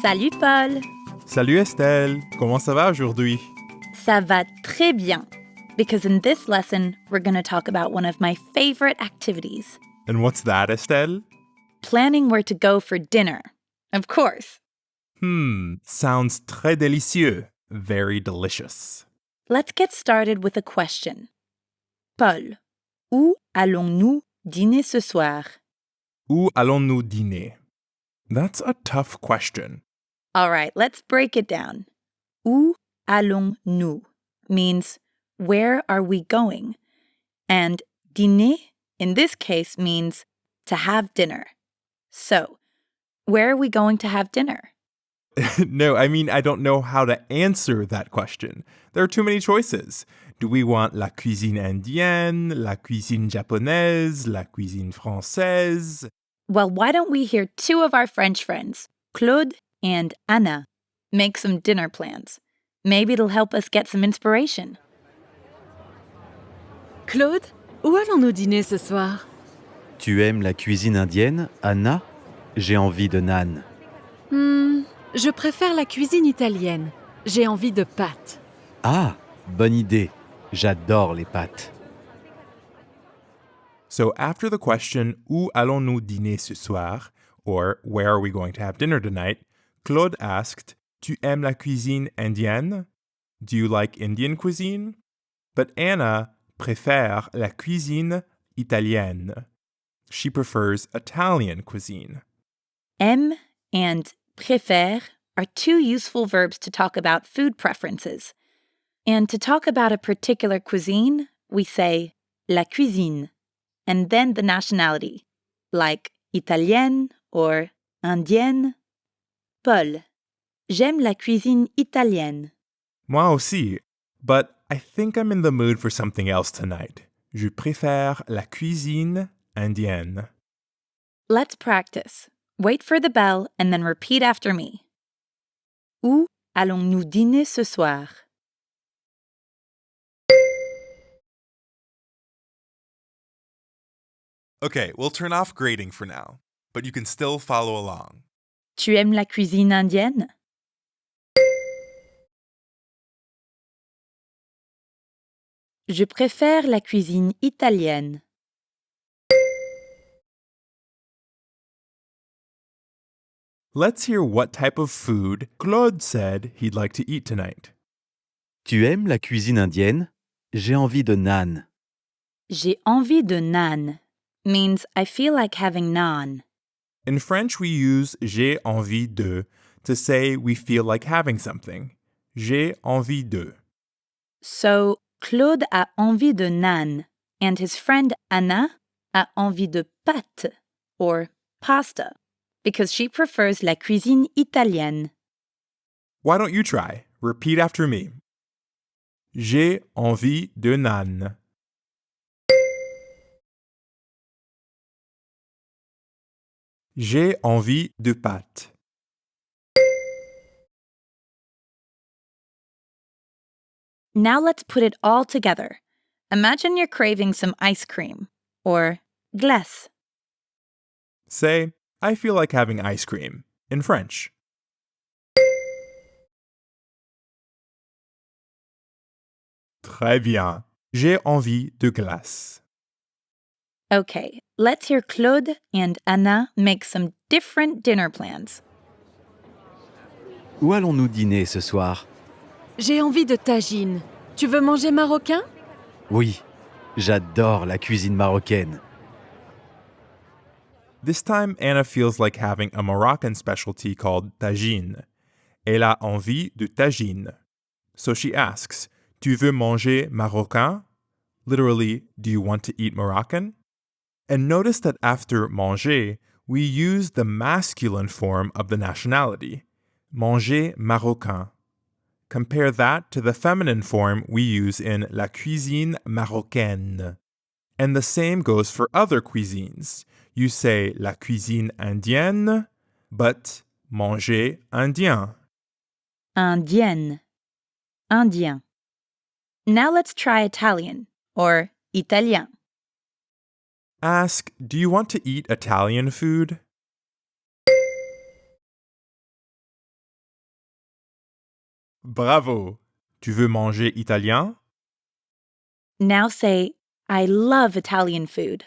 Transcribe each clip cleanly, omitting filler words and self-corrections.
Salut Paul! Salut Estelle, comment ça va aujourd'hui? Ça va très bien. Because in this lesson, we're going to talk about one of my favorite activities. And what's that, Estelle? Planning where to go for dinner. Of course. Sounds très délicieux. Very delicious. Let's get started with a question. Paul, où allons-nous dîner ce soir? Où allons-nous dîner? That's a tough question. All right, let's break it down. Où allons-nous means where are we going? And dîner, in this case, means to have dinner. So, where are we going to have dinner? No, I don't know how to answer that question. There are too many choices. Do we want la cuisine indienne, la cuisine japonaise, la cuisine française? Well, why don't we hear two of our French friends, Claude and Anna, make some dinner plans? Maybe it'll help us get some inspiration. Claude, où allons-nous dîner ce soir? Tu aimes la cuisine indienne, Anna? J'ai envie de naan. Je préfère la cuisine italienne. J'ai envie de pâtes. Ah, bonne idée. J'adore les pâtes. So after the question, où allons-nous dîner ce soir? Or where are we going to have dinner tonight? Claude asked, tu aimes la cuisine indienne? Do you like Indian cuisine? But Anna préfère la cuisine italienne. She prefers Italian cuisine. Aime and préfère are two useful verbs to talk about food preferences. And to talk about a particular cuisine, we say la cuisine, and then the nationality, like italienne or indienne. Paul, j'aime la cuisine italienne. Moi aussi, but I think I'm in the mood for something else tonight. Je préfère la cuisine indienne. Let's practice. Wait for the bell and then repeat after me. Où allons-nous dîner ce soir? Okay, we'll turn off grading for now, but you can still follow along. Tu aimes la cuisine indienne? Je préfère la cuisine italienne. Let's hear what type of food Claude said he'd like to eat tonight. Tu aimes la cuisine indienne? J'ai envie de naan. J'ai envie de naan means I feel like having naan. In French, we use j'ai envie de to say we feel like having something. J'ai envie de. So, Claude a envie de naan, and his friend Anna a envie de pâtes, or pasta, because she prefers la cuisine italienne. Why don't you try? Repeat after me. J'ai envie de naan. J'ai envie de pâtes. Now let's put it all together. Imagine you're craving some ice cream, or glace. Say, I feel like having ice cream, in French. Très bien. J'ai envie de glace. Okay, let's hear Claude and Anna make some different dinner plans. Où allons-nous dîner ce soir? J'ai envie de tagine. Tu veux manger marocain? Oui, j'adore la cuisine marocaine. This time, Anna feels like having a Moroccan specialty called tagine. Elle a envie de tagine. So she asks, tu veux manger marocain? Literally, do you want to eat Moroccan? And notice that after manger, we use the masculine form of the nationality, manger marocain. Compare that to the feminine form we use in la cuisine marocaine. And the same goes for other cuisines. You say la cuisine indienne, but manger indien. Indienne. Indien. Now let's try Italian, or italien. Ask, do you want to eat Italian food? Bravo! Tu veux manger italien? Now say, I love Italian food.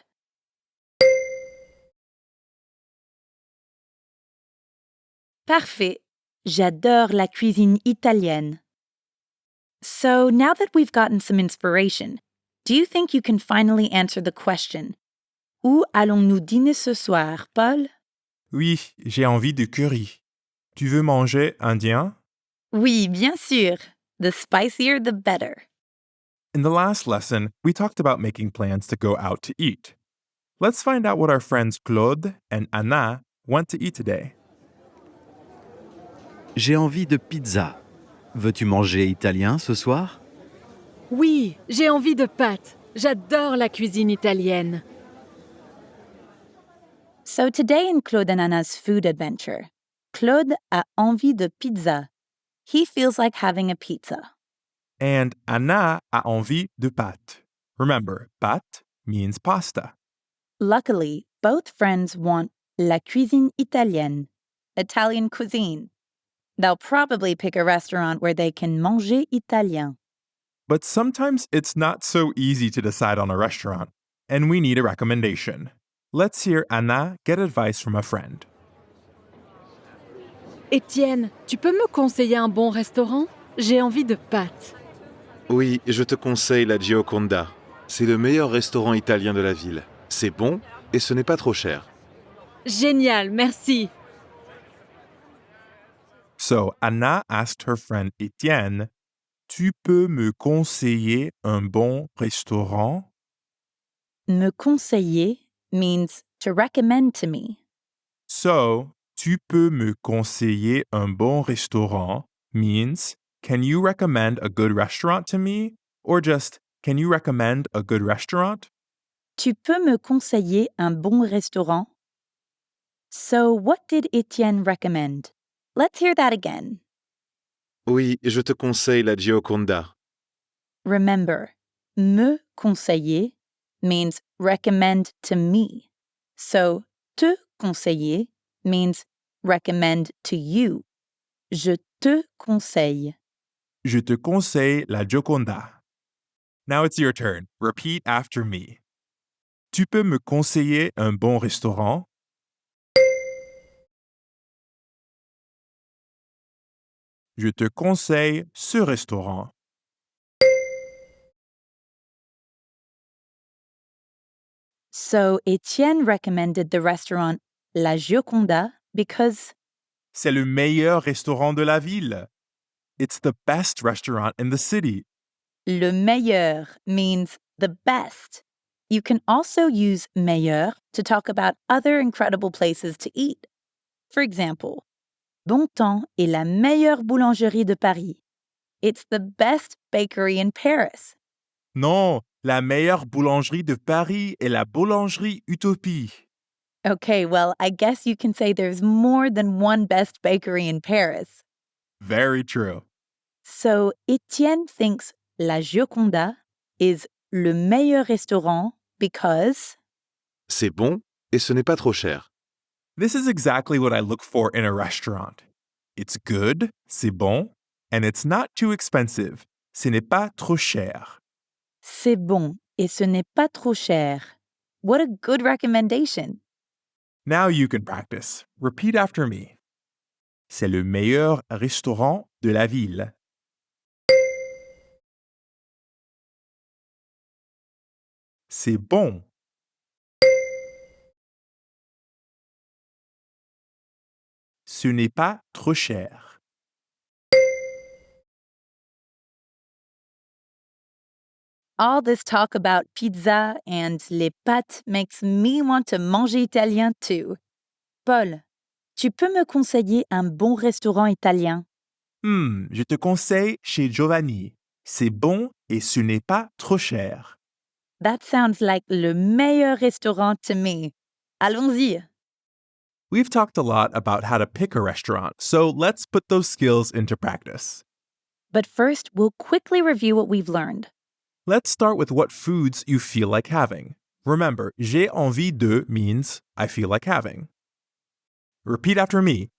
Parfait. J'adore la cuisine italienne. So now that we've gotten some inspiration, do you think you can finally answer the question, Où allons-nous dîner ce soir, Paul? Oui, j'ai envie de curry. Tu veux manger indien? Oui, bien sûr. The spicier, the better. In the last lesson, we talked about making plans to go out to eat. Let's find out what our friends Claude and Anna want to eat today. J'ai envie de pizza. Veux-tu manger italien ce soir? Oui, j'ai envie de pâtes. J'adore la cuisine italienne. So today in Claude and Anna's food adventure, Claude a envie de pizza. He feels like having a pizza. And Anna a envie de pâtes. Remember, pâtes means pasta. Luckily, both friends want la cuisine italienne, Italian cuisine. They'll probably pick a restaurant where they can manger italien. But sometimes it's not so easy to decide on a restaurant, and we need a recommendation. Let's hear Anna get advice from a friend. Étienne, tu peux me conseiller un bon restaurant? J'ai envie de pâtes. Oui, je te conseille la Gioconda. C'est le meilleur restaurant italien de la ville. C'est bon et ce n'est pas trop cher. Génial, merci. So Anna asked her friend Etienne, Tu peux me conseiller un bon restaurant? Me conseiller means to recommend to me. So, tu peux me conseiller un bon restaurant means, can you recommend a good restaurant to me? Or just, can you recommend a good restaurant? Tu peux me conseiller un bon restaurant? So what did Etienne recommend? Let's hear that again. Oui, je te conseille la Gioconda. Remember, me conseiller means recommend to me. So, te conseiller means recommend to you. Je te conseille. Je te conseille la Gioconda. Now it's your turn. Repeat after me. Tu peux me conseiller un bon restaurant? Je te conseille ce restaurant. So, Etienne recommended the restaurant La Gioconda because C'est le meilleur restaurant de la ville. It's the best restaurant in the city. le meilleur means the best. You can also use meilleur to talk about other incredible places to eat. For example, Bontemps est la meilleure boulangerie de Paris. It's the best bakery in Paris. Non, la meilleure boulangerie de Paris est la boulangerie Utopie. Okay, well, I guess you can say there's more than one best bakery in Paris. Very true. So, Etienne thinks La Gioconda is le meilleur restaurant because C'est bon et ce n'est pas trop cher. This is exactly what I look for in a restaurant. It's good, c'est bon, and it's not too expensive. Ce n'est pas trop cher. c'est bon et ce n'est pas trop cher. What a good recommendation. Now you can practice. Repeat after me. C'est le meilleur restaurant de la ville. C'est bon. Ce n'est pas trop cher. All this talk about pizza and les pâtes makes me want to manger italien too. Paul, tu peux me conseiller un bon restaurant italien? Je te conseille chez Giovanni. C'est bon et ce n'est pas trop cher. That sounds like le meilleur restaurant to me. Allons-y. We've talked a lot about how to pick a restaurant, so let's put those skills into practice. But first, we'll quickly review what we've learned. Let's start with what foods you feel like having. Remember, j'ai envie de means I feel like having. Repeat after me.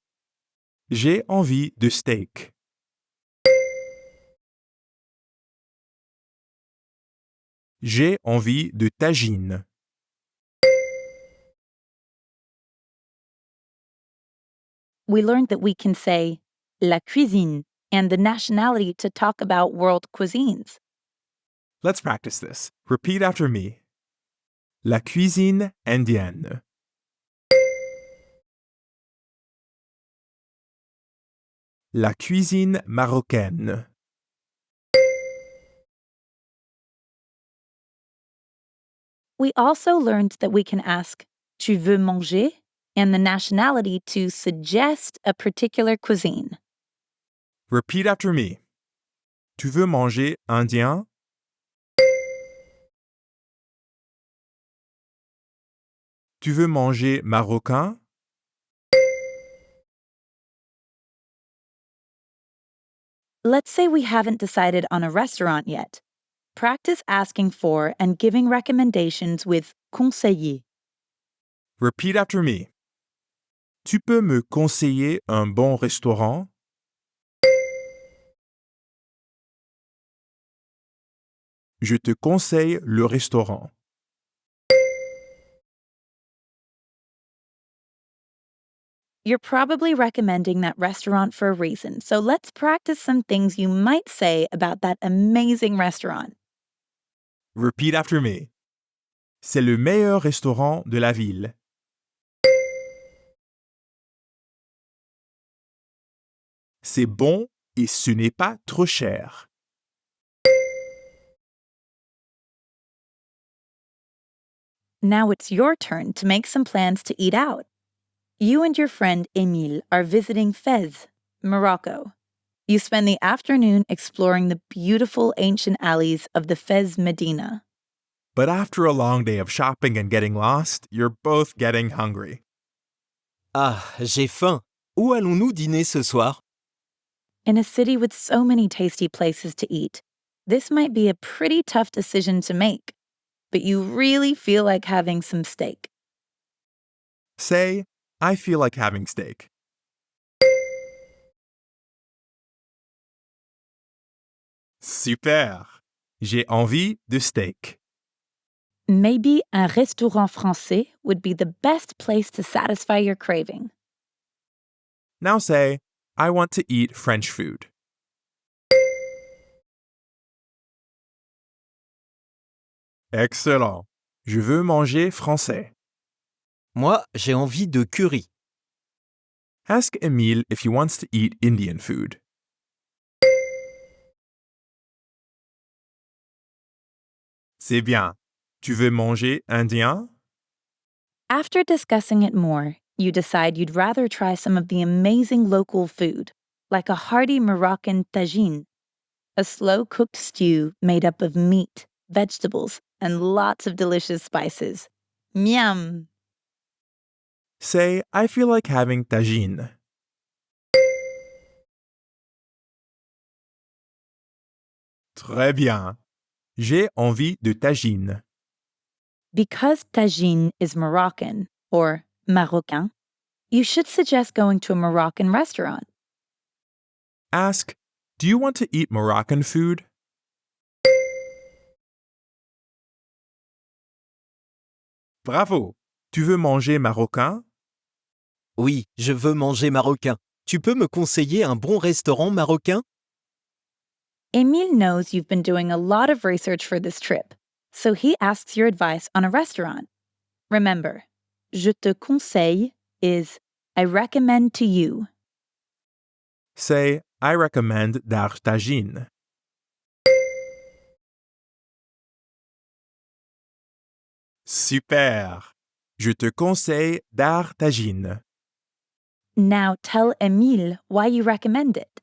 J'ai envie de steak. J'ai envie de tagine. We learned that we can say la cuisine and the nationality to talk about world cuisines. Let's practice this. Repeat after me. La cuisine indienne. La cuisine marocaine. We also learned that we can ask tu veux manger and the nationality to suggest a particular cuisine. Repeat after me. Tu veux manger indien? Tu veux manger marocain? Let's say we haven't decided on a restaurant yet. Practice asking for and giving recommendations with conseiller. Repeat after me. Tu peux me conseiller un bon restaurant? Je te conseille le restaurant. You're probably recommending that restaurant for a reason, so let's practice some things you might say about that amazing restaurant. Repeat after me. C'est le meilleur restaurant de la ville. C'est bon et ce n'est pas trop cher. Now it's your turn to make some plans to eat out. You and your friend Émile are visiting Fez, Morocco. You spend the afternoon exploring the beautiful ancient alleys of the Fez Medina. But after a long day of shopping and getting lost, you're both getting hungry. Ah, j'ai faim. Où allons-nous dîner ce soir? In a city with so many tasty places to eat, this might be a pretty tough decision to make, but you really feel like having some steak. Say, I feel like having steak. Super! J'ai envie de steak. Maybe un restaurant français would be the best place to satisfy your craving. Now say, I want to eat French food. Excellent. Je veux manger français. Moi, j'ai envie de curry. Ask Emile if he wants to eat Indian food. C'est bien. Tu veux manger indien? After discussing it more, you decide you'd rather try some of the amazing local food, like a hearty Moroccan tagine, a slow-cooked stew made up of meat, vegetables, and lots of delicious spices. Miam! Say, I feel like having tagine. Très bien. J'ai envie de tagine. Because tagine is Moroccan, or marocain, you should suggest going to a Moroccan restaurant. Ask, do you want to eat Moroccan food? Bravo! Tu veux manger marocain? Oui, je veux manger marocain. Tu peux me conseiller un bon restaurant marocain? Emile knows you've been doing a lot of research for this trip, so he asks your advice on a restaurant. Remember, je te conseille is I recommend to you. Say, I recommend dar tagine. Super! Je te conseille dar tagine. Now tell Emile why you recommend it.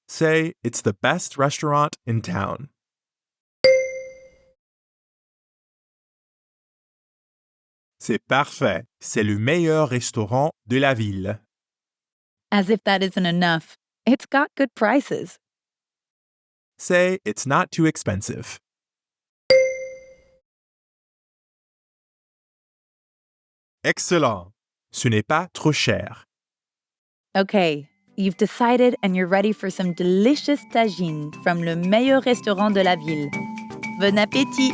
Say, it's the best restaurant in town. C'est parfait. C'est le meilleur restaurant de la ville. As if that isn't enough, it's got good prices. Say, it's not too expensive. Excellent. Ce n'est pas trop cher. Okay, you've decided and you're ready for some delicious tagine from le meilleur restaurant de la ville. Bon appétit!